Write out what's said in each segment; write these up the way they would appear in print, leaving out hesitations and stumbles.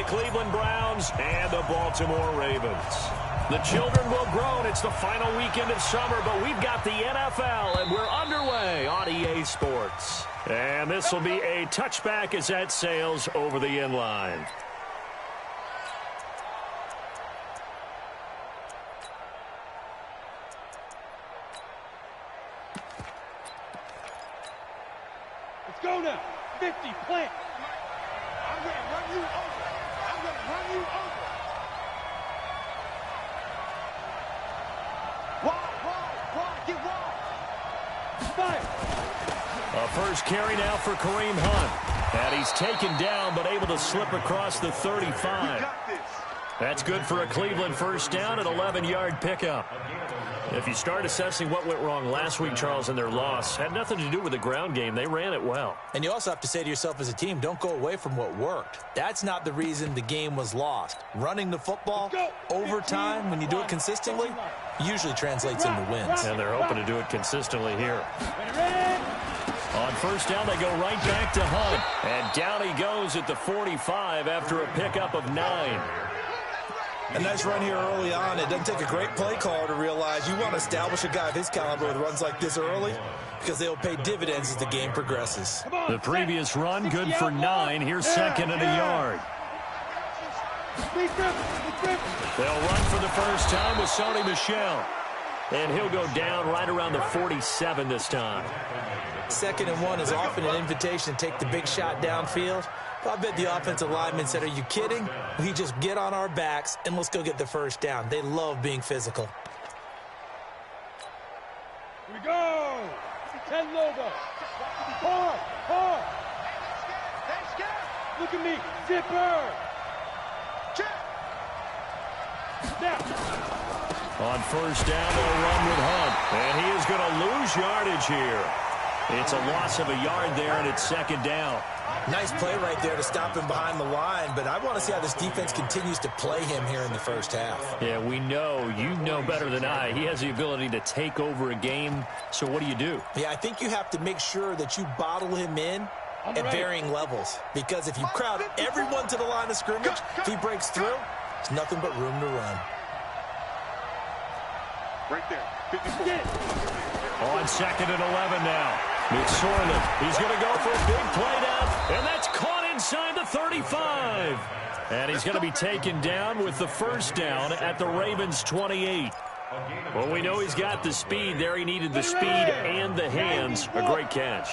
Cleveland Browns and the Baltimore Ravens. The children will grow, and it's the final weekend of summer, but we've got the NFL, and we're underway on EA Sports. And this will be a touchback as that sails over the end line. Let's go now. 50, plant. I'm going to run you over. I'm going to run you over. Wide, get wide. Fire. A first carry now for Kareem Hunt. And he's taken down, but able to slip across the 35. That's good for a Cleveland first down, an 11-yard pickup. If you start assessing what went wrong last week, Charles, in their loss, had nothing to do with the ground game. They ran it well. And you also have to say to yourself as a team, don't go away from what worked. That's not the reason the game was lost. Running the football over time, when you do it consistently, usually translates into wins. And they're hoping to do it consistently here. On first down, they go right back to Hunt. And down he goes at the 45 after a pickup of 9. A nice run here early on. It doesn't take a great play caller to realize you want to establish a guy of his caliber with runs like this early because they'll pay dividends as the game progresses. The previous run, good for 9. Here's second and a yard. They'll run for the first time with Sony Michel. And he'll go down right around the 47 this time. 2nd and 1 is often an invitation to take the big shot downfield. I bet the offensive lineman said, are you kidding? We just get on our backs and let's go get the first down. They love being physical. Here we go. 10 Lobo. Hard. Look at me. Zipper. Now. On first down, they'll run with Hunt. And he is going to lose yardage here. It's a loss of a yard there, and it's 2nd down. Nice play right there to stop him behind the line, but I want to see how this defense continues to play him here in the first half. Yeah, we know. You know better than I. He has the ability to take over a game, so what do? Yeah, I think you have to make sure that you bottle him in at varying levels, because if you crowd everyone to the line of scrimmage, if he breaks through, there's nothing but room to run. Right there, 54. On 2nd and 11 now. McSorley, he's going to go for a big play down, and that's caught inside the 35. And he's going to be taken down with the first down at the Ravens' 28. Well, we know he's got the speed there. He needed the speed and the hands. A great catch.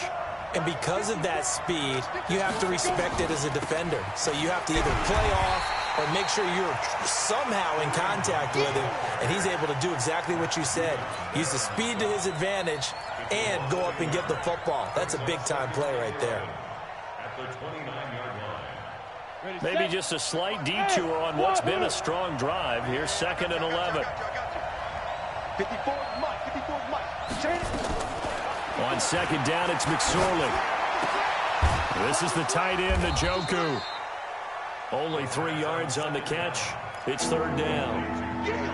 And because of that speed, you have to respect it as a defender. So you have to either play off or make sure you're somehow in contact with him, and he's able to do exactly what you said. Use the speed to his advantage and go up and get the football. That's a big-time play right there. Maybe just a slight detour on what's been a strong drive. Here's 2nd and 11. 54 Mike. On 2nd down, it's McSorley. This is the tight end, Njoku. Only 3 yards on the catch. It's 3rd down.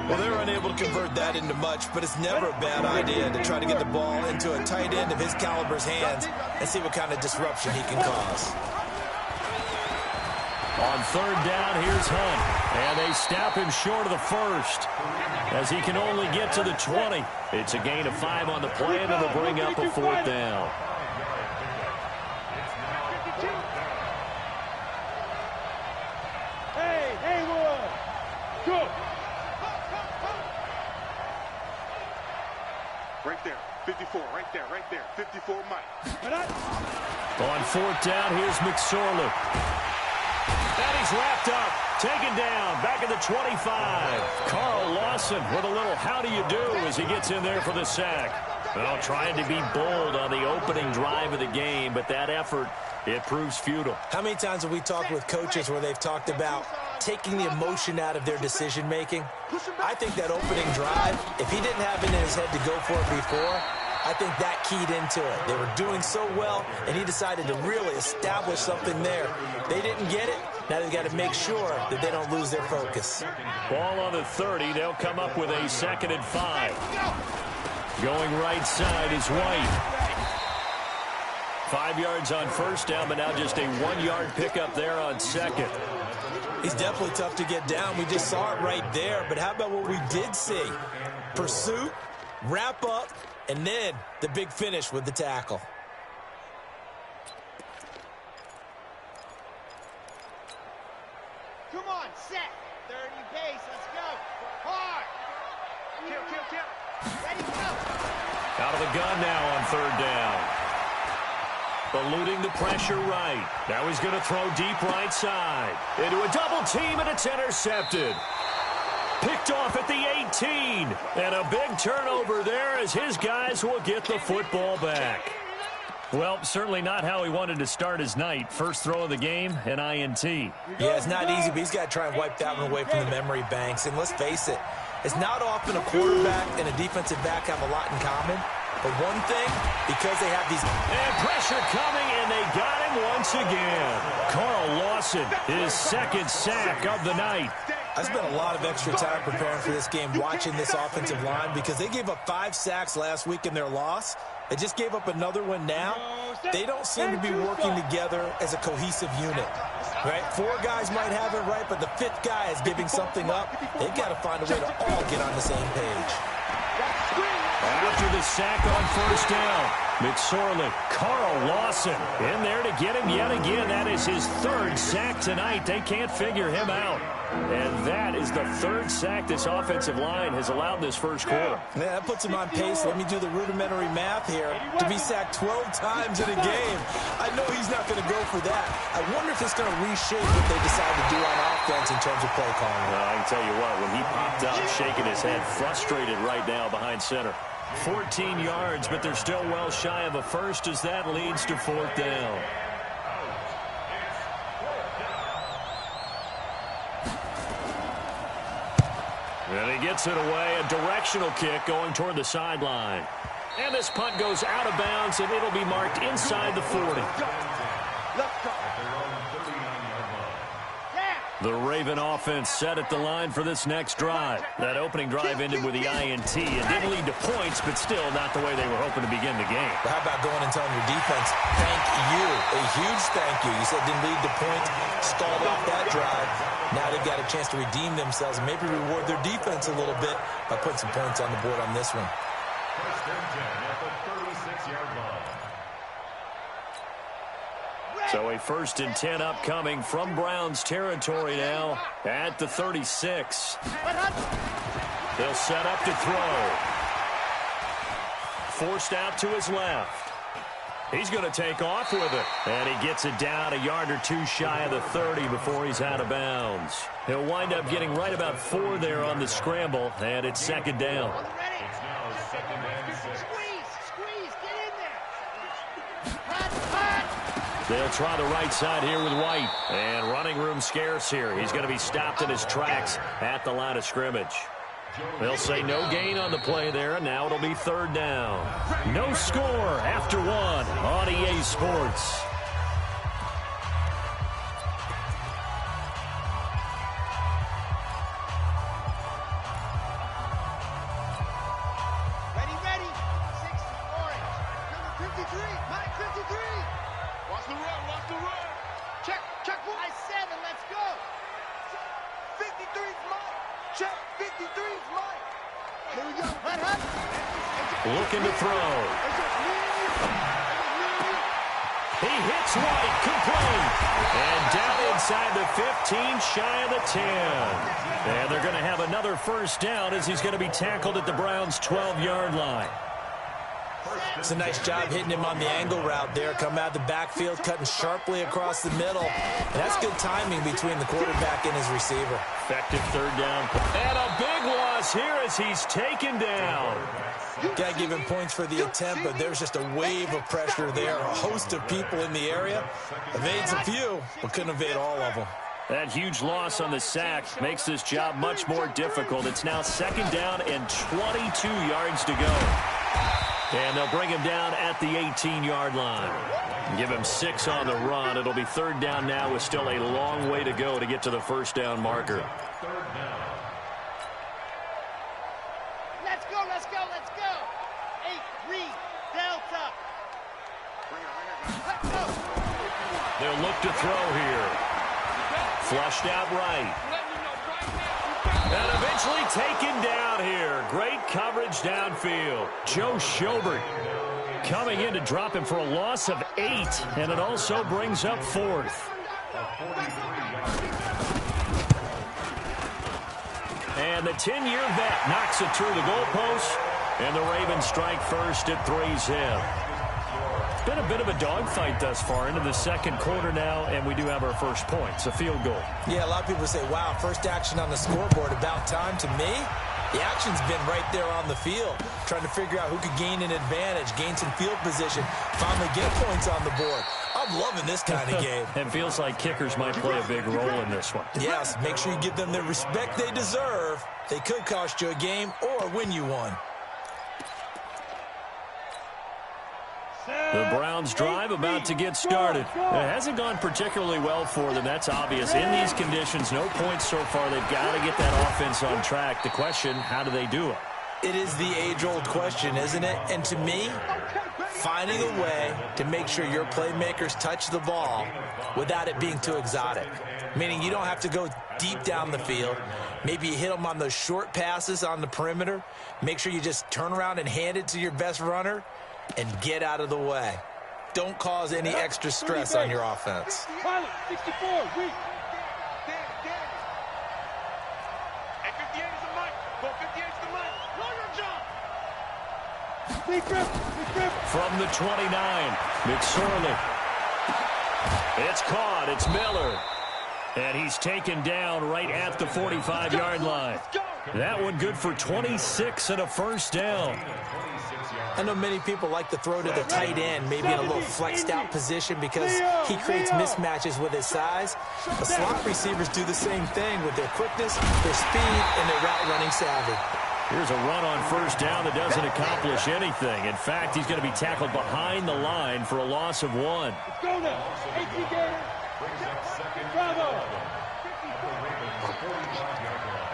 Well, they're unable to convert that into much, but it's never a bad idea to try to get the ball into a tight end of his caliber's hands and see what kind of disruption he can cause. On 3rd down, here's Hunt. And they snap him short of the first as he can only get to the 20. It's a gain of 5 on the play, and it'll bring up a 4th down. Hey, go. Right there, 54, right there, 54 Mike. On 4th down, here's McSorley. And he's wrapped up, taken down, back at the 25. Carl Lawson with a little how do you do as he gets in there for the sack. Well, trying to be bold on the opening drive of the game, but that effort, it proves futile. How many times have we talked with coaches where they've talked about taking the emotion out of their decision-making? I think that opening drive, if he didn't have it in his head to go for it before, I think that keyed into it. They were doing so well, and he decided to really establish something there. They didn't get it. Now they've got to make sure that they don't lose their focus. Ball on the 30. They'll come up with a 2nd and 5. Going right side is White. 5 yards on first down, but now just a 1-yard pickup there on 2nd. He's definitely tough to get down. We just saw it right there. But how about what we did see? Pursuit, wrap up, and then the big finish with the tackle. Come on, set. 30 pace. Let's go. Hard. Kill. Ready, go. Out of the gun now on third down. Eluding the pressure right. Now he's going to throw deep right side. Into a double team, and it's intercepted. Picked off at the 18. And a big turnover there as his guys will get the football back. Well, certainly not how he wanted to start his night. First throw of the game, an INT. Yeah, it's not easy, but he's got to try and wipe that one away from the memory banks. And let's face it, it's not often a quarterback and a defensive back have a lot in common. But one thing, because they have these... And pressure coming, and they got him once again. Carl Lawson, his second sack of the night. I spent a lot of extra time preparing for this game, watching this offensive line, because they gave up 5 sacks last week in their loss. They just gave up another one now. They don't seem to be working together as a cohesive unit. Right? 4 guys might have it right, but the 5th guy is giving something up. They've got to find a way to all get on the same page. After the sack on first down, McSorley, Carl Lawson in there to get him yet again. That is his 3rd sack tonight. They can't figure him out. And that is the 3rd sack this offensive line has allowed this first quarter. Yeah, that puts him on pace. Let me do the rudimentary math here. To be sacked 12 times in a game. I know he's not going to go for that. I wonder if it's going to reshape what they decide to do on offense in terms of play calling. Well, I can tell you what, when he popped up shaking his head, frustrated right now behind center. 14 yards, but they're still well shy of a first as that leads to 4th down. And he gets it away, a directional kick going toward the sideline. And this punt goes out of bounds, and it'll be marked inside the 40. The Raven offense set at the line for this next drive. That opening drive ended with the INT. It didn't lead to points, but still not the way they were hoping to begin the game. But how about going and telling your defense, thank you, a huge thank you. You said didn't lead to points, stalled off that drive. Now they've got a chance to redeem themselves and maybe reward their defense a little bit by putting some points on the board on this one. First and 10 at the 36-yard line. So a 1st and 10 upcoming from Browns territory now at the 36. They'll set up to throw. Forced out to his left. He's going to take off with it. And he gets it down a yard or 2 shy of the 30 before he's out of bounds. He'll wind up getting right about 4 there on the scramble, and it's 2nd down. They'll try the right side here with White. And running room scarce here. He's going to be stopped in his tracks at the line of scrimmage. They'll say no gain on the play there, and now it'll be 3rd down. No score after 1 on EA Sports. Ready. 60, orange. Number 53, Mike 53. Watch the run. Check, 7, let's go. 53's Mike. Check, 53's Mike. Here we go. Hut. Looking to throw. He hits White, complete. And down inside the 15, shy of the 10. And they're going to have another 1st down as he's going to be tackled at the Browns' 12-yard line. It's a nice job hitting him on the angle route there. Come out of the backfield, cutting sharply across the middle. And that's good timing between the quarterback and his receiver. Effective 3rd down. And a big loss here as he's taken down. Got to give him points for the attempt, but there's just a wave of pressure there. A host of people in the area. Evades a few, but couldn't evade all of them. That huge loss on the sack makes this job much more difficult. It's now 2nd down and 22 yards to go. And they'll bring him down at the 18-yard line. Give him 6 on the run. It'll be 3rd down now with still a long way to go to get to the 1st down marker. Let's go. 8, read, delta. They'll look to throw here. Flushed out right. And eventually taken down here. Great coverage downfield. Joe Schobert coming in to drop him for a loss of 8. And it also brings up 4th. And the 10-year vet knocks it through the goalpost. And the Ravens strike first at 3-zip. It's been a bit of a dogfight thus far into the second quarter now, and we do have our first point. It's a field goal. Yeah, a lot of people say, wow, first action on the scoreboard, about time. To me, the action's been right there on the field, trying to figure out who could gain an advantage, gain some field position, finally get points on the board. I'm loving this kind of game. It feels like kickers might play a big role in this one. Yes, make sure you give them the respect they deserve. They could cost you a game or win you one. The Browns drive about to get started. It hasn't gone particularly well for them. That's obvious. In these conditions, no points so far. They've got to get that offense on track. The question, how do they do it? It is the age-old question, isn't it? And to me, finding a way to make sure your playmakers touch the ball without it being too exotic. Meaning you don't have to go deep down the field. Maybe you hit them on those short passes on the perimeter. Make sure you just turn around and hand it to your best runner and get out of the way. Don't cause any extra stress on your offense. 64, weak. From the 29, McSorley. It's caught. It's Miller. And he's taken down right at the 45-yard line. That one good for 26 and a first down. I know many people like to throw to the tight end, maybe in a little flexed out position because he creates mismatches with his size. The slot receivers do the same thing with their quickness, their speed, and their route running savvy. Here's a run on first down that doesn't accomplish anything. In fact, he's going to be tackled behind the line for a loss of 1. Let's go now. Bravo.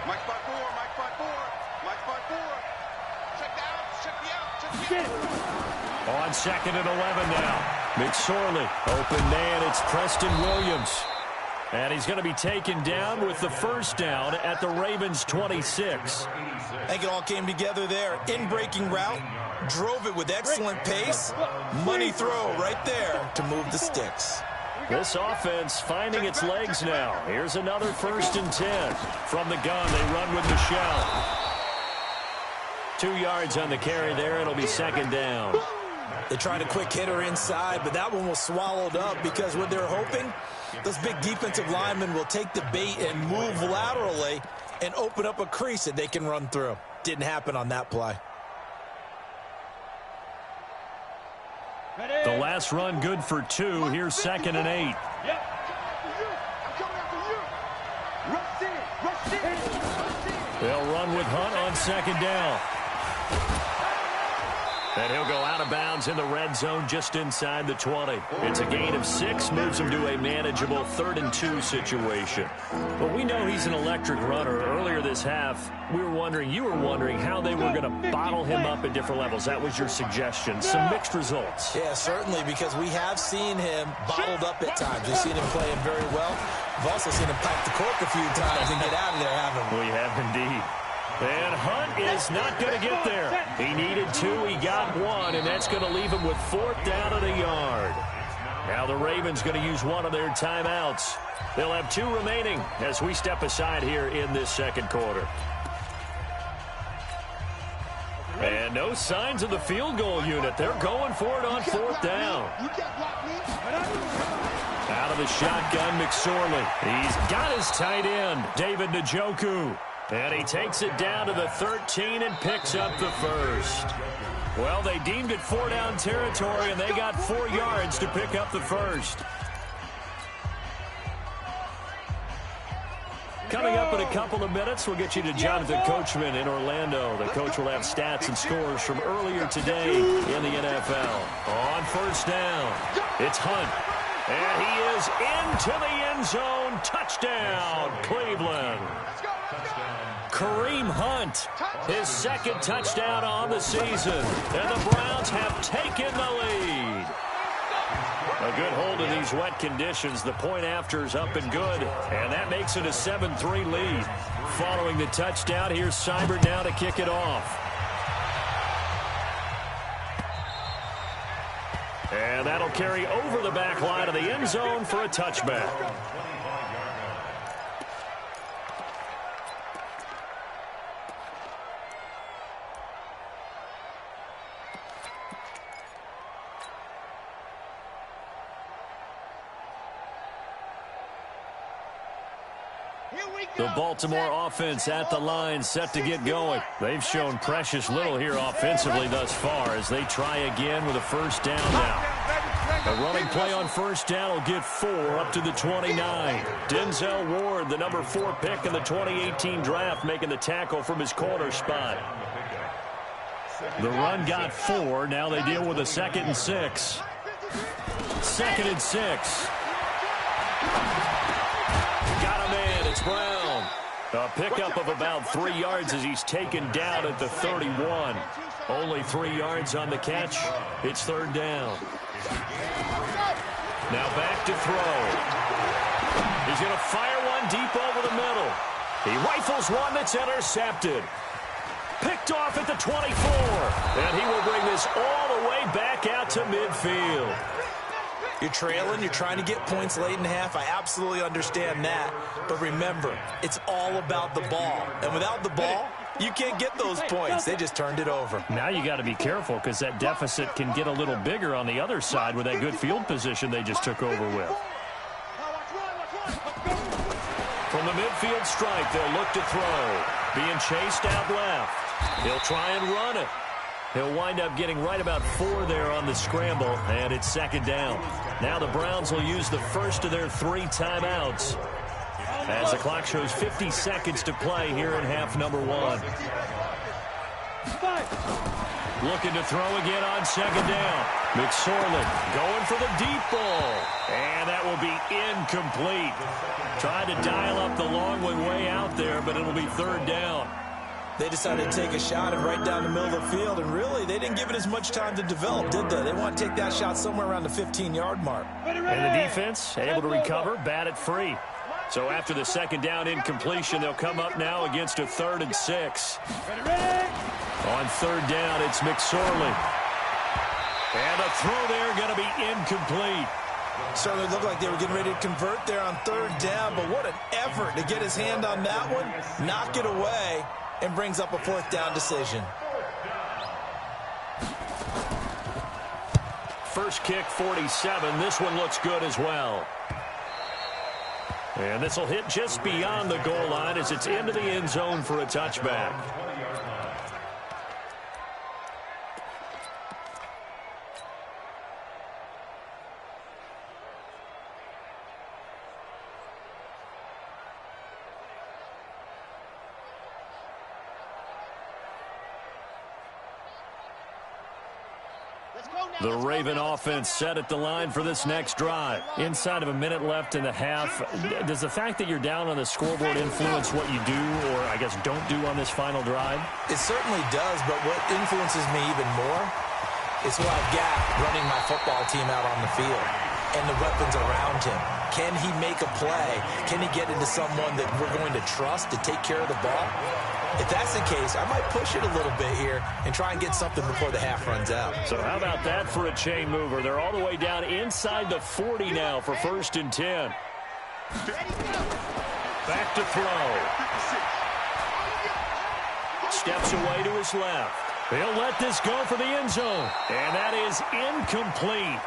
Mike spot 4, Mike spot 4, Mike spot 4. Check the out, check the out, check the out. On second and 11 now. McSorley, open man, it's Preston Williams. And he's going to be taken down with the first down at the Ravens' 26. I think it all came together there. In-breaking route, drove it with excellent pace. Money throw right there to move the sticks. This offense finding its legs now. Here's another 1st and 10. From the gun, they run with Michel. 2 yards on the carry there. It'll be second down. They tried a quick hitter inside, but that one was swallowed up because what they're hoping, those big defensive linemen will take the bait and move laterally and open up a crease that they can run through. Didn't happen on that play. The last run good for 2. Here's second and 8. They'll run with Hunt on second down. And he'll go out of bounds in the red zone just inside the 20. It's a gain of 6, moves him to a manageable 3rd and 2 situation. But we know he's an electric runner. Earlier this half, you were wondering how they were going to bottle him up at different levels. That was your suggestion. Some mixed results. Yeah, certainly, because we have seen him bottled up at times. We've seen him playing very well. We've also seen him pipe the cork a few times and get out of there, haven't we? We have indeed. And Hunt is not going to get there. He needed 2, he got 1, and that's going to leave him with 4th down and a yard. Now the Ravens going to use one of their timeouts. They'll have 2 remaining as we step aside here in this second quarter. And no signs of the field goal unit. They're going for it on 4th down. Out of the shotgun, McSorley. He's got his tight end, David Njoku. And he takes it down to the 13 and picks up the first. Well, they deemed it 4-down territory, and they got 4 yards to pick up the first. Coming up in a couple of minutes, we'll get you to Jonathan Coachman in Orlando. The coach will have stats and scores from earlier today in the NFL. On first down, it's Hunt. And he is into the end zone. Touchdown, Cleveland. Kareem Hunt, his 2nd touchdown on the season. And the Browns have taken the lead. A good hold in these wet conditions. The point after is up and good, and that makes it a 7-3 lead. Following the touchdown, here's Seibert now to kick it off. And that'll carry over the back line of the end zone for a touchback. The Baltimore offense at the line, set to get going. They've shown precious little here offensively thus far as they try again with a first down now. A running play on first down will get 4 up to the 29. Denzel Ward, the number 4 pick in the 2018 draft, making the tackle from his corner spot. The run got 4. Now they deal with a 2nd and 6. 2nd and 6. Got a man. It's Brown. A pickup of about 3 yards as he's taken down at the 31. Only 3 yards on the catch. It's 3rd down. Now back to throw. He's going to fire one deep over the middle. He rifles one that's intercepted. Picked off at the 24. And he will bring this all the way back out to midfield. You're trailing, you're trying to get points late in half. I absolutely understand that. But remember, it's all about the ball. And without the ball, you can't get those points. They just turned it over. Now you got to be careful because that deficit can get a little bigger on the other side with that good field position they just took over with. From the midfield strike, they'll look to throw. Being chased out left. He'll try and run it. He'll wind up getting right about 4 there on the scramble, and it's 2nd down. Now the Browns will use the first of their 3 timeouts as the clock shows 50 seconds to play here in half number 1. Looking to throw again on 2nd down. McSorley going for the deep ball, and that will be incomplete. Tried to dial up the long one way out there, but it'll be 3rd down. They decided to take a shot and right down the middle of the field, and really, they didn't give it as much time to develop, did they? They want to take that shot somewhere around the 15-yard mark. And the defense able to recover, bat it free. So after the 2nd down incompletion, they'll come up now against a 3rd and 6. On 3rd down, it's McSorley. And a throw there going to be incomplete. Certainly looked like they were getting ready to convert there on 3rd down, but what an effort to get his hand on that one, knock it away, and brings up a 4th down decision. First kick, 47. This one looks good as well. And this will hit just beyond the goal line as it's into the end zone for a touchback. The Raven offense set at the line for this next drive. Inside of a minute left in the half, does the fact that you're down on the scoreboard influence what you do, or I guess don't do on this final drive? It certainly does, but what influences me even more is what I've got running my football team out on the field and the weapons around him. Can he make a play? Can he get into someone that we're going to trust to take care of the ball? If that's the case, I might push it a little bit here and try and get something before the half runs out. So how about that for a chain mover? They're all the way down inside the 40 now for 1st and 10. Back to throw. Steps away to his left. He'll let this go for the end zone. And that is incomplete.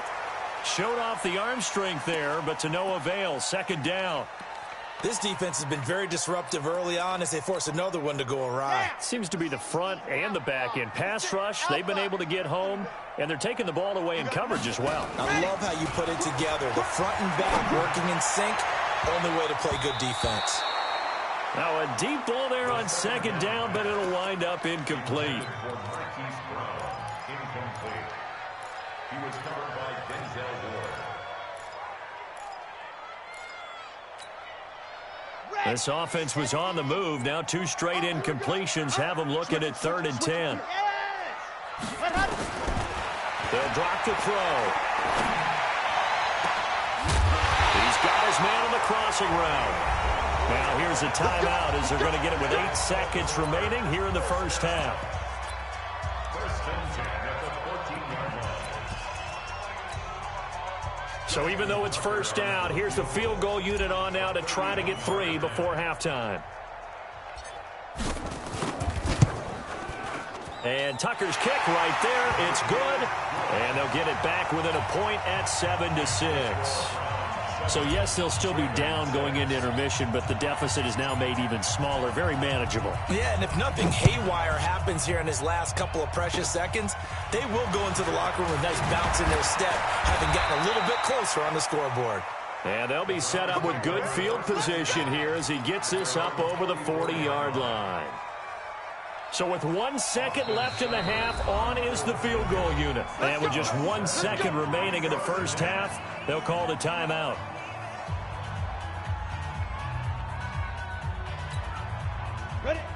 Showed off the arm strength there, but to no avail. 2nd down. This defense has been very disruptive early on as they force another one to go awry. Seems to be the front and the back end. Pass rush, they've been able to get home, and they're taking the ball away in coverage as well. I love how you put it together. The front and back working in sync, only way to play good defense. Now a deep ball there on 2nd down, but it'll wind up incomplete. He was covered by Denzel Ward. This offense was on the move. Now 2 straight incompletions have them looking at 3rd and 10. They'll drop the throw. has man on the crossing route. Now here's a timeout as they're going to get it with 8 seconds remaining here in the first half. First and 10 at the 14-yard line. So even though it's first down, here's the field goal unit on now to try to get 3 before halftime. And Tucker's kick right there. It's good. And they'll get it back within a point at 7-6. So, yes, they'll still be down going into intermission, but the deficit is now made even smaller, very manageable. Yeah, and if nothing haywire happens here in his last couple of precious seconds, they will go into the locker room with a nice bounce in their step, having gotten a little bit closer on the scoreboard. And they'll be set up with good field position here as he gets this up over the 40-yard line. So with 1 second left in the half, on is the field goal unit. And with just 1 second remaining in the first half, they'll call the timeout.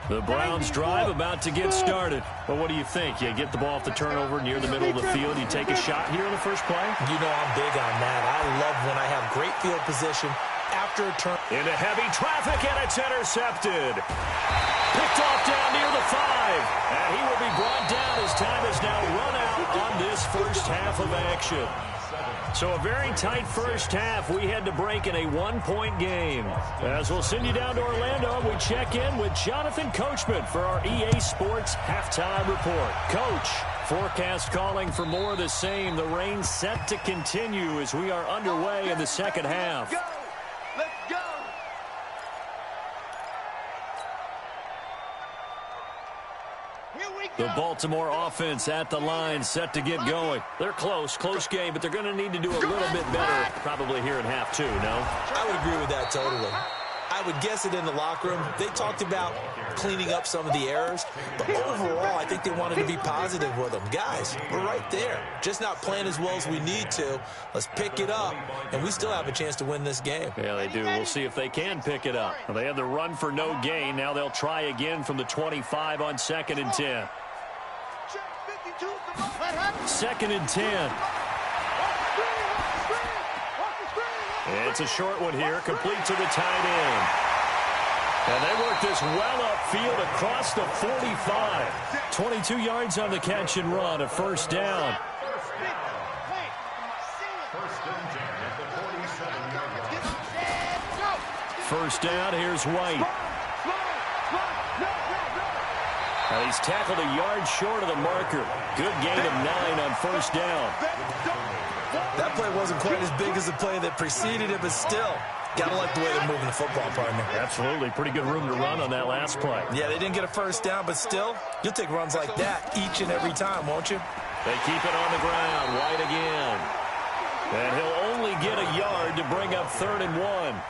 The Browns drive about to get started. But what do you think? You get the ball off the turnover near the middle of the field. You take a shot here in the first play? You know I'm big on that. I love when I have great field position after a turn. Into heavy traffic, and it's intercepted. Picked off down near the 5. And he will be brought down as time is now run out on this first half of action. So a very tight first half. We had to break in a 1-point game. As we'll send you down to Orlando, we check in with Jonathan Coachman for our EA Sports Halftime Report. Coach, forecast calling for more of the same. The rain set to continue as we are underway in the second half. Let's go! The Baltimore offense at the line, set to get going. They're close game, but they're going to need to do a little bit better probably here in half 2, no? I would agree with that totally. I would guess it in the locker room. They talked about cleaning up some of the errors, but overall, I think they wanted to be positive with them. Guys, we're right there. Just not playing as well as we need to. Let's pick it up, and we still have a chance to win this game. Yeah, they do. We'll see if they can pick it up. Well, they had the run for no gain. Now they'll try again from the 25 on 2nd and 10. 2nd and 10. It's a short one here, complete to the tight end. And they work this well upfield across the 45. 22 yards on the catch and run, a first down. First down, here's White. Now he's tackled a yard short of the marker. Good gain of 9 on first down. That play wasn't quite as big as the play that preceded it, but still, gotta like the way they're moving the football, partner. Absolutely. Pretty good room to run on that last play. Yeah, they didn't get a first down, but still, you'll take runs like that each and every time, won't you? They keep it on the ground. White again. And he'll only get a yard to bring up 3rd and 1.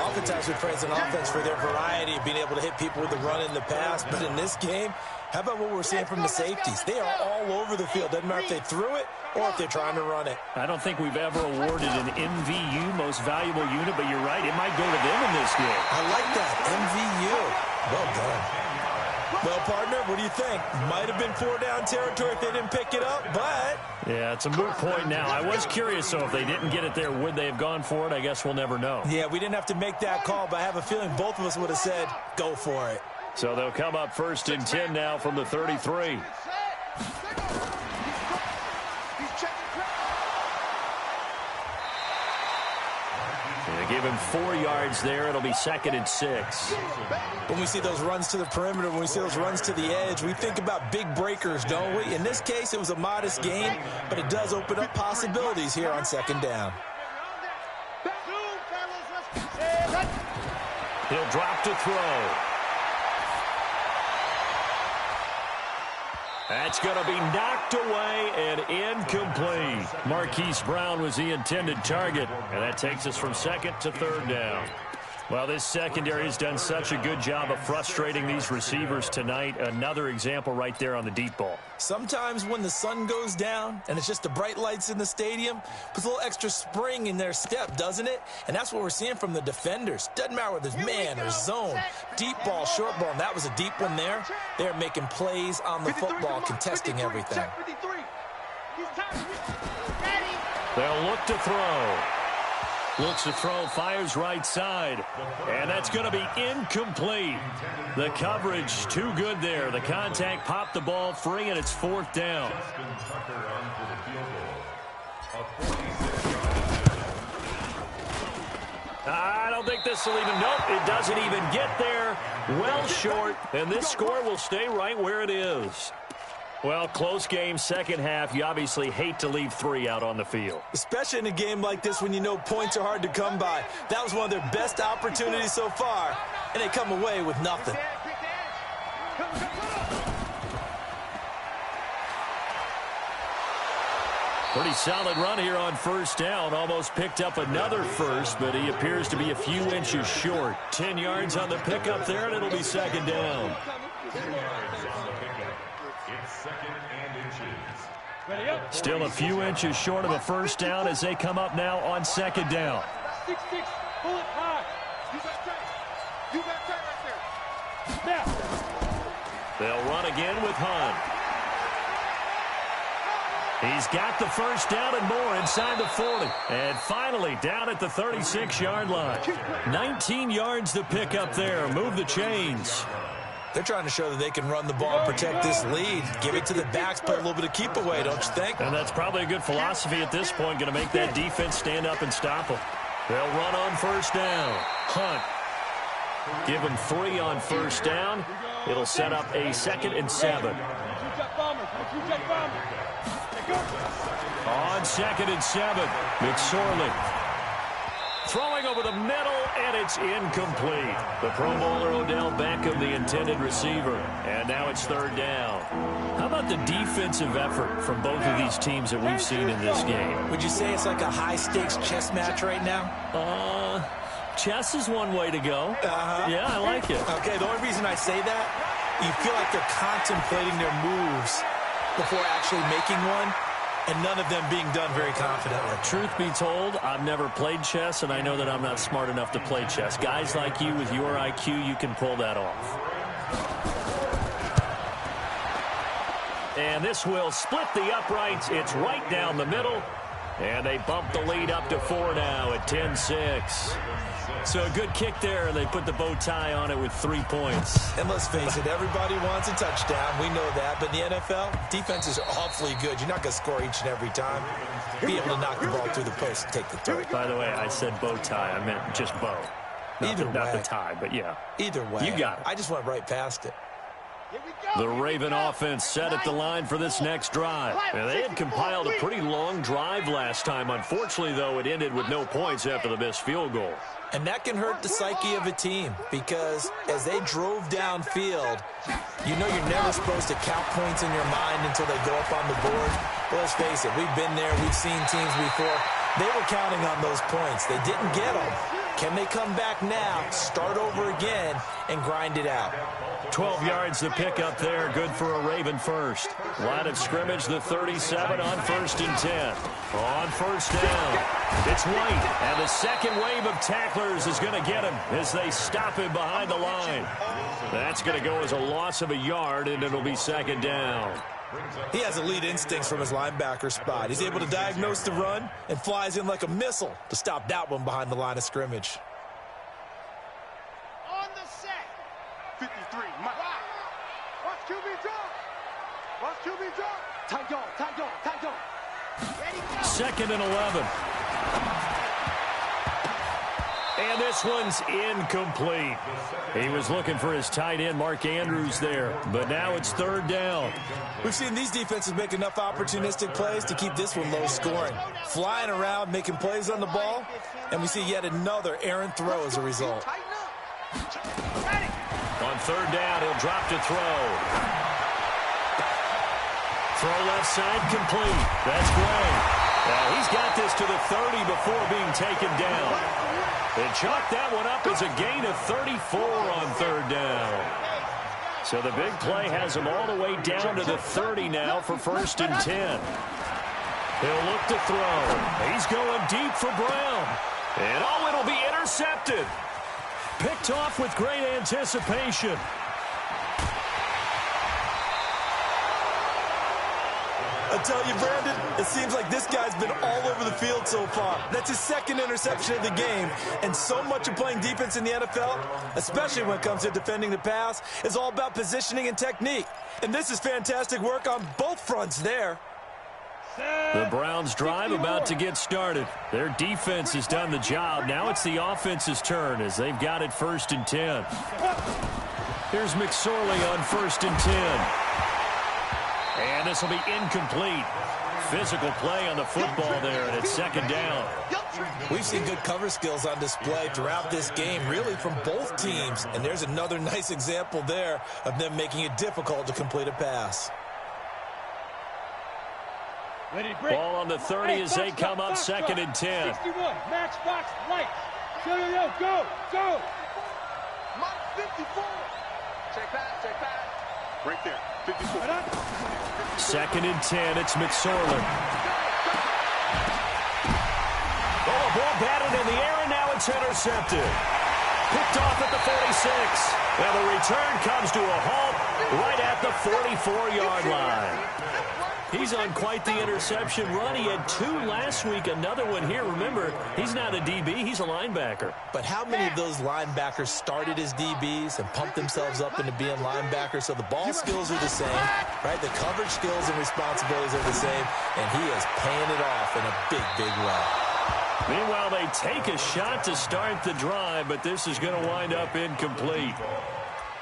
Oftentimes we praise an offense for their variety of being able to hit people with the run in the pass, but in this game, how about what we're seeing from the safeties? They are all over the field. Doesn't matter if they threw it or if they're trying to run it. I don't think we've ever awarded an MVU, most valuable unit, but you're right, it might go to them in this game. I like that, MVU. Well done. Well, partner, what do you think? Might have been 4-down territory if they didn't pick it up, but... Yeah, it's a moot point now. I was curious, so if they didn't get it there, would they have gone for it? I guess we'll never know. Yeah, we didn't have to make that call, but I have a feeling both of us would have said, go for it. So they'll come up 1st and 10 now from the 33. They give him 4 yards there. It'll be 2nd and 6. When we see those runs to the perimeter, when we see those runs to the edge, we think about big breakers, don't we? In this case, it was a modest gain, but it does open up possibilities here on 2nd down. He'll drop to throw. That's going to be knocked away and incomplete. Marquise Brown was the intended target, and that takes us from 2nd to 3rd down. Well, this secondary has done such a good job of frustrating these receivers tonight. Another example right there on the deep ball. Sometimes when the sun goes down and it's just the bright lights in the stadium, puts a little extra spring in their step, doesn't it? And that's what we're seeing from the defenders. Doesn't matter whether it's man or zone, deep ball, short ball, and that was a deep one there. They're making plays on the football, contesting everything. They'll look to throw. Looks to throw, fires right side. And that's going to be incomplete. The coverage too good there. The contact popped the ball free, and it's 4th down. Justin Tucker on for the field goal. A 46-yard. I don't think this will even, nope, it doesn't even get there. Well short, and this score will stay right where it is. Well, close game, second half. You obviously hate to leave 3 out on the field. Especially in a game like this when you know points are hard to come by. That was one of their best opportunities so far, and they come away with nothing. Pretty solid run here on first down. Almost picked up another first, but he appears to be a few inches short. 10 yards on the pickup there, and it'll be second down. 10 yards on the pickup. It's 2nd and inches. Still a few inches short of a first down as they come up now on second down. 6-6, pull it high. You got tight right there. They'll run again with Hunt. He's got the first down and more inside the 40. And finally down at the 36-yard line. 19 yards to pick up there. Move the chains. They're trying to show that they can run the ball and protect this lead. Give it to the backs, play a little bit of keep away, don't you think? And that's probably a good philosophy at this point. Going to make that defense stand up and stop them. They'll run on first down. Hunt. Give him 3 on first down. It'll set up a 2nd and 7. On 2nd and 7, McSorley throwing over the middle, and it's incomplete. The Pro Bowler Odell Beckham, the intended receiver, and now it's 3rd down. How about the defensive effort from both of these teams that we've seen in this game? Would you say it's like a high-stakes chess match right now? Chess is one way to go. Yeah, I like it. Okay, the only reason I say that, you feel like they're contemplating their moves before actually making one, and none of them being done very confidently. Truth be told, I've never played chess, and I know that I'm not smart enough to play chess. Guys like you with your IQ, you can pull that off. And this will split the uprights. It's right down the middle. And they bump the lead up to 4 now at 10-6. So a good kick there, and they put the bow tie on it with 3 points. And let's face it, everybody wants a touchdown. We know that. But in the NFL, defenses are awfully good. You're not going to score each and every time. Be able to knock the ball through the post and take the throw. By the way, I said bow tie. I meant just bow. Not the tie, but yeah. Either way. You got it. I just went right past it. The Raven offense set at the line for this next drive. And they had compiled a pretty long drive last time. Unfortunately, though, it ended with no points after the missed field goal. And that can hurt the psyche of a team because as they drove downfield, you know you're never supposed to count points in your mind until they go up on the board. But let's face it, we've been there. We've seen teams before. They were counting on those points. They didn't get them. Can they come back now, start over again, and grind it out? 12 yards to pick up there. Good for a Raven first. Line of scrimmage, the 37 on 1st and 10. On first down, it's White. And the second wave of tacklers is going to get him as they stop him behind the line. That's going to go as a loss of a yard, and it'll be 2nd down. He has elite instincts from his linebacker spot. He's able to diagnose the run and flies in like a missile to stop that one behind the line of scrimmage. On the set. 53, Mike. Watch QB drop. Watch QB drop. Tight on, tight on, tight on. Ready, go. 2nd and 11. And this one's incomplete. He was looking for his tight end, Mark Andrews, there. But now it's 3rd down. We've seen these defenses make enough opportunistic plays to keep this one low scoring. Flying around, making plays on the ball, and we see yet another errant throw as a result. On 3rd down, he'll drop to throw. Throw left side complete. That's Gray. Now he's got this to the 30 before being taken down. They chalk that one up as a gain of 34 on 3rd down. So the big play has him all the way down to the 30 now for 1st and 10. He'll look to throw. He's going deep for Brown. And oh, it'll be intercepted. Picked off with great anticipation. I tell you, Brandon, it seems like this guy's been all over the field so far. That's his second interception of the game. And so much of playing defense in the NFL, especially when it comes to defending the pass, is all about positioning and technique. And this is fantastic work on both fronts there. The Browns' drive about to get started. Their defense has done the job. Now it's the offense's turn as they've got it 1st and 10. Here's McSorley on 1st and 10. And this will be incomplete. Physical play on the football there, and it's 2nd down. We've seen good cover skills on display throughout this game, really from both teams. And there's another nice example there of them making it difficult to complete a pass. Ball on the 30 as they come up 2nd and 10. 61, max box, right. Go. Mark 54. Check pass. Right there, 54. 2nd and 10, it's McSorley. Oh, a ball batted in the air, and now it's intercepted. Picked off at the 46. And the return comes to a halt right at the 44-yard line. He's on quite the interception run. He had 2 last week, another one here. Remember, he's not a DB, he's a linebacker. But how many of those linebackers started as DBs and pumped themselves up into being linebackers? So the ball skills are the same, right? The coverage skills and responsibilities are the same, and he is paying it off in a big way. Meanwhile, they take a shot to start the drive, but this is going to wind up incomplete.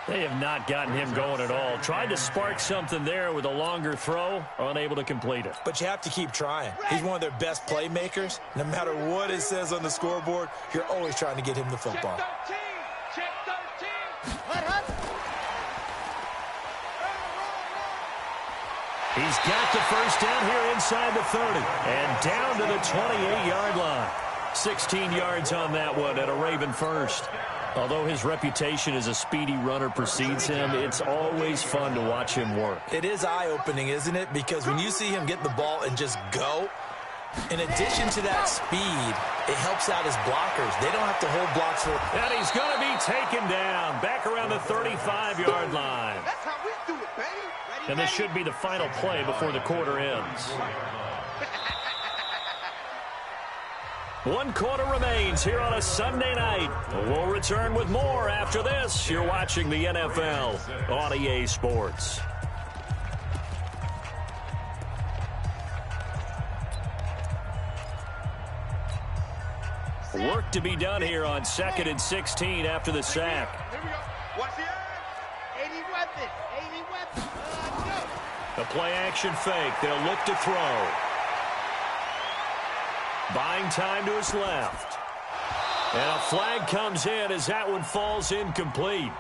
They have not gotten him going at all. Tried to spark something there with a longer throw, unable to complete it. But you have to keep trying. He's one of their best playmakers. No matter what it says on the scoreboard, you're always trying to get him the football. Check 13. He's got the first down here inside the 30 and down to the 28-yard line. 16 yards on that one at a Raven first. Although his reputation as a speedy runner precedes him, it's always fun to watch him work. It is eye-opening, isn't it? Because when you see him get the ball and just go, in addition to that speed, it helps out his blockers. They don't have to hold blocks for... And he's going to be taken down back around the 35-yard line. That's how we do it, baby. And this should be the final play before the quarter ends. 1 quarter remains here on a Sunday night. We'll return with more after this. You're watching the NFL on EA Sports. Work to be done here on 2nd and 16 after the sack. Here we go. Watch the eye. 80 weapon. A play-action fake. They'll look to throw. Buying time to his left. And a flag comes in as that one falls incomplete.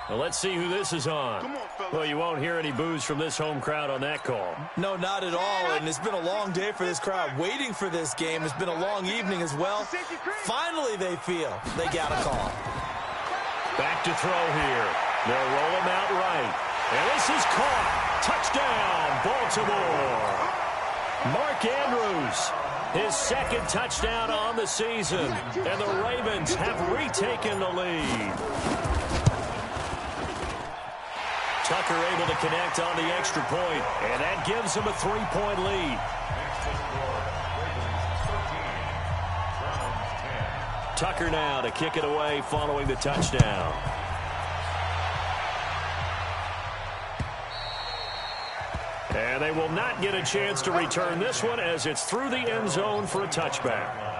Well, let's see who this is on. Well, you won't hear any boos from this home crowd on that call. No, not at all. And it's been a long day for this crowd. Waiting for this game. It's been a long evening as well. Finally, they feel they got a call. Back to throw here. They'll roll him out right. And this is caught. Touchdown, Baltimore. Mark Andrews, his 2nd touchdown on the season. And the Ravens have retaken the lead. Tucker able to connect on the extra point, and that gives him a 3-point lead. Tucker now to kick it away following the touchdown. And they will not get a chance to return this one as it's through the end zone for a touchback.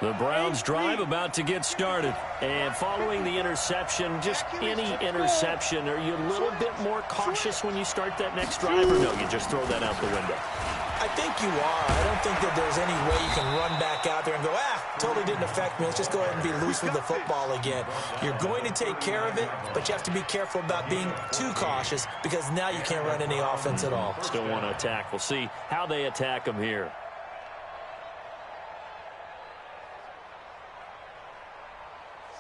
The Browns drive about to get started. And following the interception, just any interception, are you a little bit more cautious when you start that next drive, or no, you just throw that out the window? I think you are. I don't think that there's any way you can run back out there and go, totally didn't affect me. Let's just go ahead and be loose with the football again. You're going to take care of it, but you have to be careful about being too cautious because now you can't run any offense at all. Still want to attack. We'll see how they attack them here.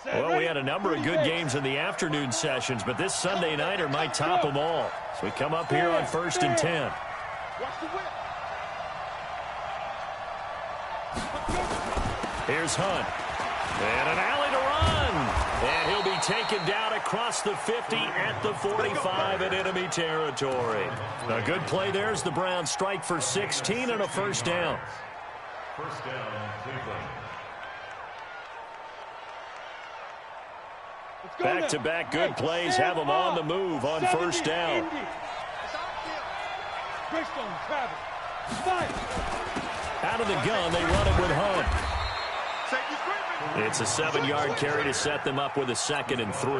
Well, we had a number of good games in the afternoon sessions, but this Sunday nighter might top them all. So we come up here on 1st and 10. Watch the whip. Here's Hunt. And an alley to run. And he'll be taken down across the 50 at the 45 in enemy territory. A good play there as the Browns strike for 16 and a first down. First down, Cleveland. Back-to-back good plays have them on the move on first down. Out of the gun, they run it with Hunt. It's a 7-yard carry to set them up with a 2nd and 3.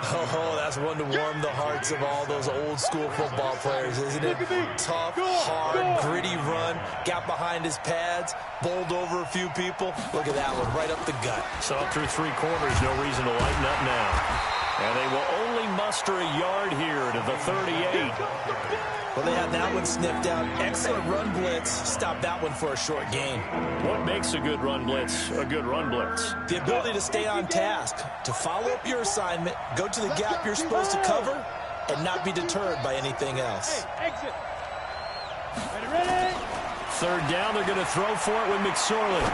Oh, that's one to warm the hearts of all those old-school football players, isn't it? Tough, hard, gritty run, got behind his pads, bowled over a few people. Look at that one, right up the gut. So through 3 quarters, no reason to lighten up now. And they will only muster a yard here to the 38. Well, they have that one sniffed out. Excellent run blitz. Stop that one for a short gain. What makes a good run blitz a good run blitz? The ability to stay on task, to follow up your assignment, go to the gap you're supposed to cover, and not be deterred by anything else. Exit. Ready? 3rd down, they're going to throw for it with McSorley.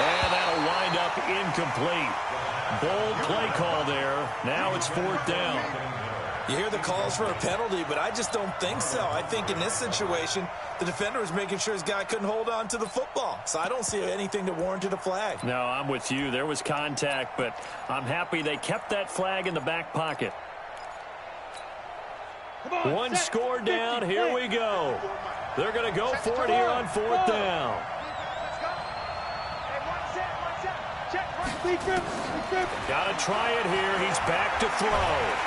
And that'll wind up incomplete. Bold play call there. Now it's 4th down. You hear the calls for a penalty, but I just don't think so. I think in this situation, the defender was making sure his guy couldn't hold on to the football. So I don't see anything that warranted a flag. No, I'm with you. There was contact, but I'm happy they kept that flag in the back pocket. One score down. Here we go. They're going to go for it here on 4th down. Got to try it here. He's back to throw.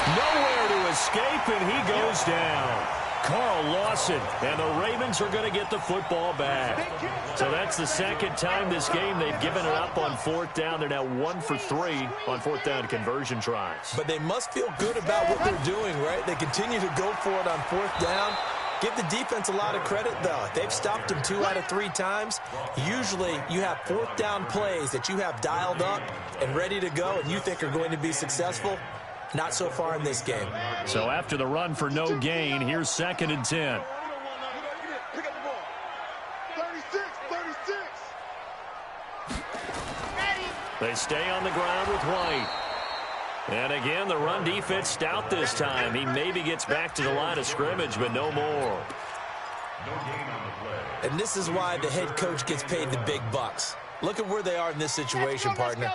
Nowhere to escape, and he goes down. Carl Lawson, and the Ravens are going to get the football back. So that's the 2nd time this game they've given it up on 4th down. They're now 1 for 3 on 4th down conversion tries. But they must feel good about what they're doing, right? They continue to go for it on 4th down. Give the defense a lot of credit, though. They've stopped them 2 out of 3 times. Usually, you have 4th down plays that you have dialed up and ready to go, and you think are going to be successful. Not so far in this game. So after the run for no gain, here's 2nd and 10. Pick up the ball. 36. They stay on the ground with White. And again, the run defense stout this time. He maybe gets back to the line of scrimmage, but no more. And this is why the head coach gets paid the big bucks. Look at where they are in this situation, partner.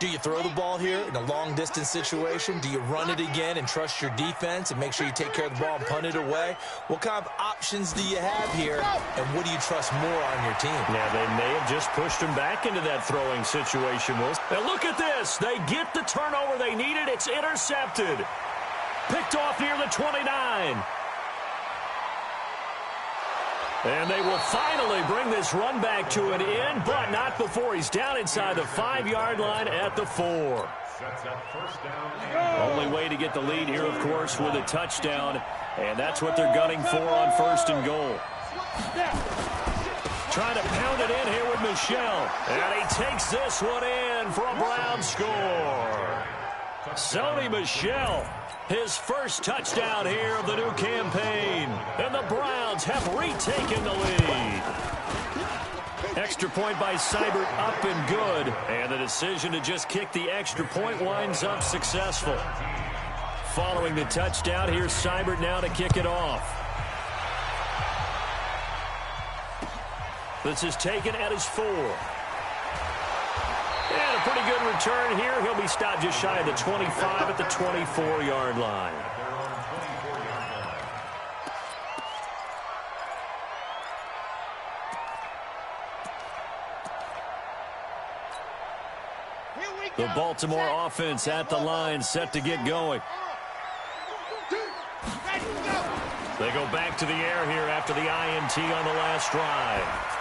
Do you throw the ball here in a long-distance situation? Do you run it again and trust your defense and make sure you take care of the ball and punt it away? What kind of options do you have here, and what do you trust more on your team? Yeah, they may have just pushed him back into that throwing situation, Wilson. And look at this. They get the turnover they needed. It's intercepted. Picked off near the 29. And they will finally bring this run back to an end, but not before he's down inside the 5-yard line at the 4. Only way to get the lead here, of course, with a touchdown, and that's what they're gunning for on 1st and goal. Trying to pound it in here with Michel, and he takes this one in for a Brown score. Sony Michel, his first touchdown here of the new campaign. And the Browns have retaken the lead. Extra point by Seibert up and good. And the decision to just kick the extra point winds up successful. Following the touchdown, here's Seibert now to kick it off. This is taken at his 4. And a pretty good return here. He'll be stopped just shy of the 25 at the 24-yard line. The Baltimore offense at the line, set to get going. They go back to the air here after the INT on the last drive.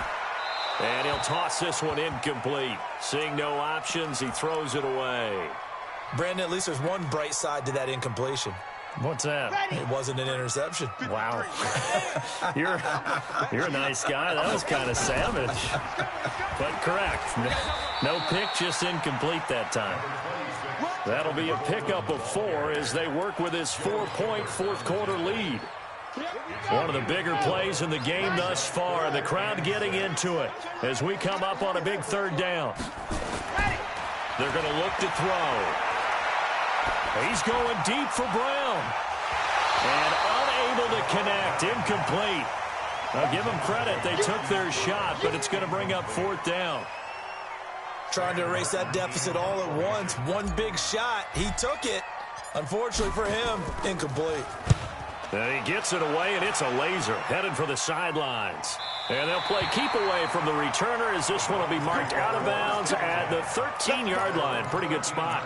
And he'll toss this one incomplete. Seeing no options, he throws it away. Brandon, at least there's one bright side to that incompletion. What's that? It wasn't an interception. Wow. You're a nice guy. That was kind of savage. But correct. No pick, just incomplete that time. That'll be a pickup of 4 as they work with his 4-point fourth-quarter lead. One of the bigger plays in the game thus far, and the crowd getting into it as we come up on a big 3rd down. They're going to look to throw. He's going deep for Brown. And unable to connect. Incomplete. I'll give them credit. They took their shot, but it's going to bring up 4th down. Trying to erase that deficit all at once. One big shot. He took it. Unfortunately for him, incomplete. And he gets it away, and it's a laser headed for the sidelines. And they'll play keep away from the returner as this one will be marked out of bounds at the 13-yard line. Pretty good spot.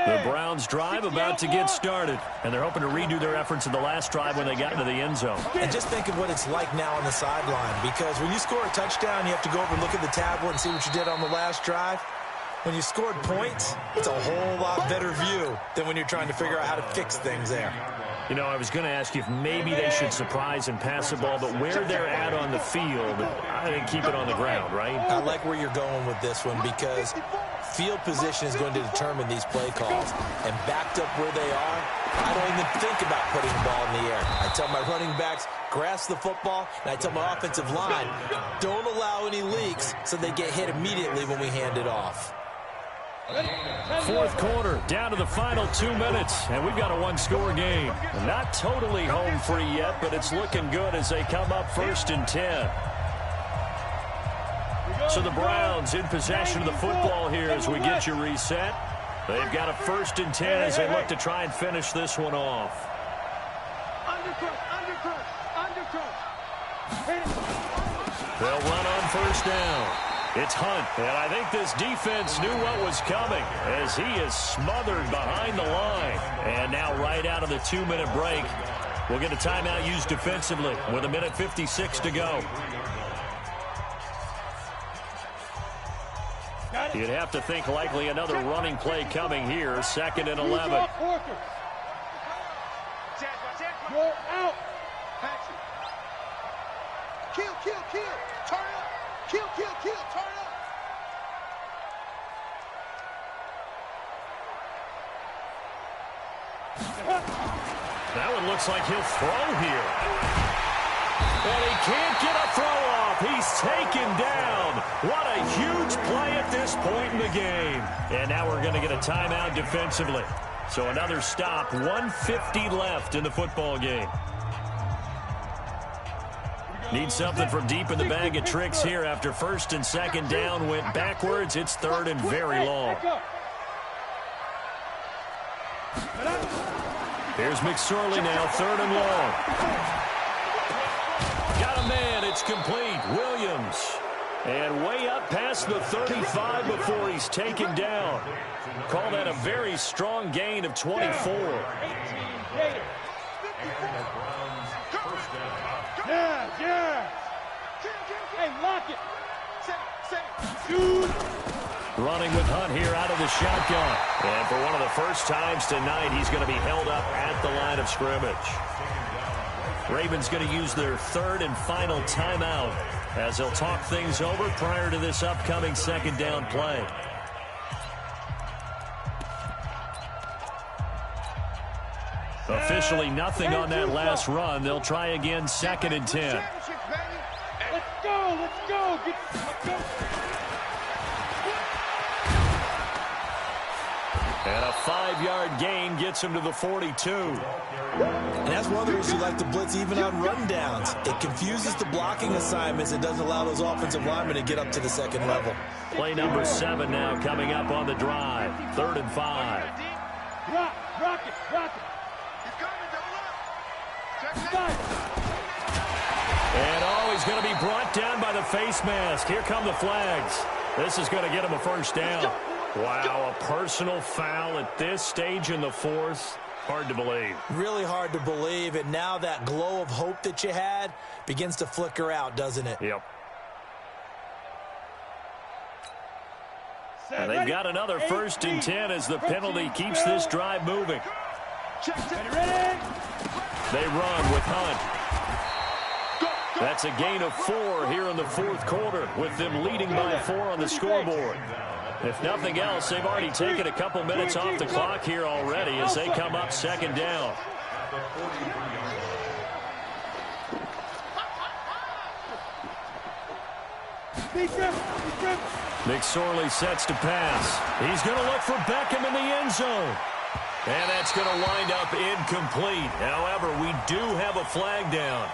The Browns drive about to get started, and they're hoping to redo their efforts in the last drive when they got into the end zone. And just think of what it's like now on the sideline, because when you score a touchdown, you have to go over and look at the tablet and see what you did on the last drive. When you scored points, it's a whole lot better view than when you're trying to figure out how to fix things there. You know, I was going to ask you if maybe they should surprise and pass the ball, but where they're at on the field, I think keep it on the ground, right? I like where you're going with this one, because field position is going to determine these play calls. And backed up where they are, I don't even think about putting the ball in the air. I tell my running backs, grasp the football, and I tell my offensive line, don't allow any leaks so they get hit immediately when we hand it off. 4th quarter, down to the final 2 minutes, and we've got a one-score game. Not totally home free yet, but it's looking good as they come up 1st and 10. So the Browns in possession of the football here as we get you reset. They've got a 1st and 10 as they look to try and finish this one off. They'll run on 1st down. It's Hunt, and I think this defense knew what was coming as he is smothered behind the line. And now right out of the 2-minute break, we'll get a timeout used defensively with 1:56 to go. You'd have to think likely another running play coming here, 2nd and 11. You're out. Kill, kill, kill. Turn up. Kill, kill, kill. Turn up. That one looks like he'll throw here. And he can't get a throw off. He's taken down. What a huge play at this point in the game. And now we're going to get a timeout defensively. So another stop, 1:50 left in the football game. Need something from deep in the bag of tricks here after 1st and 2nd down went backwards. It's 3rd and very long. Here's McSorley now, 3rd and long. Got a man, it's complete. Williams. And way up past the 35 before he's taken down. Call that a very strong gain of 24. Yeah. Hey, lock it. Running with Hunt here out of the shotgun. And for one of the first times tonight, he's going to be held up at the line of scrimmage. Ravens going to use their 3rd and final timeout as they'll talk things over prior to this upcoming 2nd down play. Officially nothing on that last run. They'll try again, 2nd and 10. Let's go. Let's go. And a 5-yard gain gets him to the 42. And that's one of the reasons you like to blitz even on rundowns. It confuses the blocking assignments. It doesn't allow those offensive linemen to get up to the 2nd level. Play number 7 now coming up on the drive. 3rd and 5. Rock it. And he's going to be brought down by the face mask. Here come the flags. This is going to get him a 1st down. Wow, a personal foul at this stage in the fourth. Hard to believe. Really hard to believe, and now that glow of hope that you had begins to flicker out, doesn't it? Yep. And they've got another 1st and 10 as the penalty keeps this drive moving. They run with Hunt. That's a gain of 4 here in the fourth quarter, with them leading by 4 on the scoreboard. If nothing else, they've already taken a couple minutes off the clock here already as they come up 2nd down. McSorley sets to pass. He's going to look for Beckham in the end zone. And that's going to wind up incomplete. However, we do have a flag down.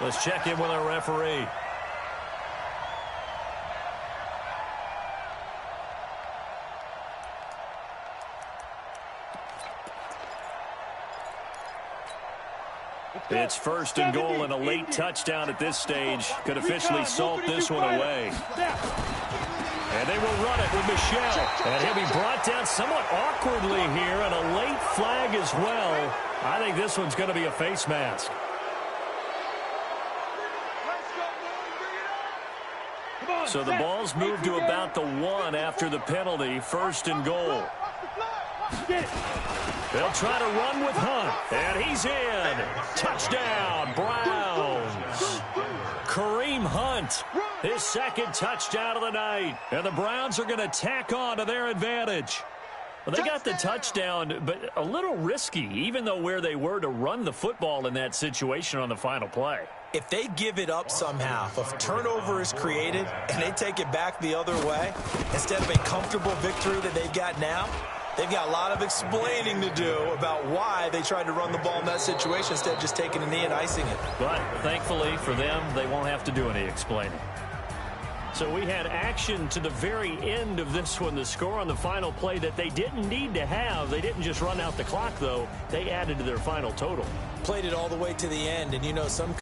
Let's check in with our referee. It's 1st and goal, and a late touchdown at this stage could officially salt this one away. And they will run it with Michel. And he'll be brought down somewhat awkwardly here, and a late flag as well. I think this one's going to be a face mask. So the ball's moved to about the 1 after the penalty, 1st and goal. They'll try to run with Hunt, and he's in. Touchdown, Browns. Kareem Hunt, his 2nd touchdown of the night. And the Browns are going to tack on to their advantage. Well, they got the touchdown, but a little risky, even though where they were to run the football in that situation on the final play. If they give it up somehow, if a turnover is created and they take it back the other way, instead of a comfortable victory that they've got now, they've got a lot of explaining to do about why they tried to run the ball in that situation instead of just taking a knee and icing it. But thankfully for them, they won't have to do any explaining. So we had action to the very end of this one. The score on the final play that they didn't need to have. They didn't just run out the clock, though. They added to their final total. Played it all the way to the end, and you know some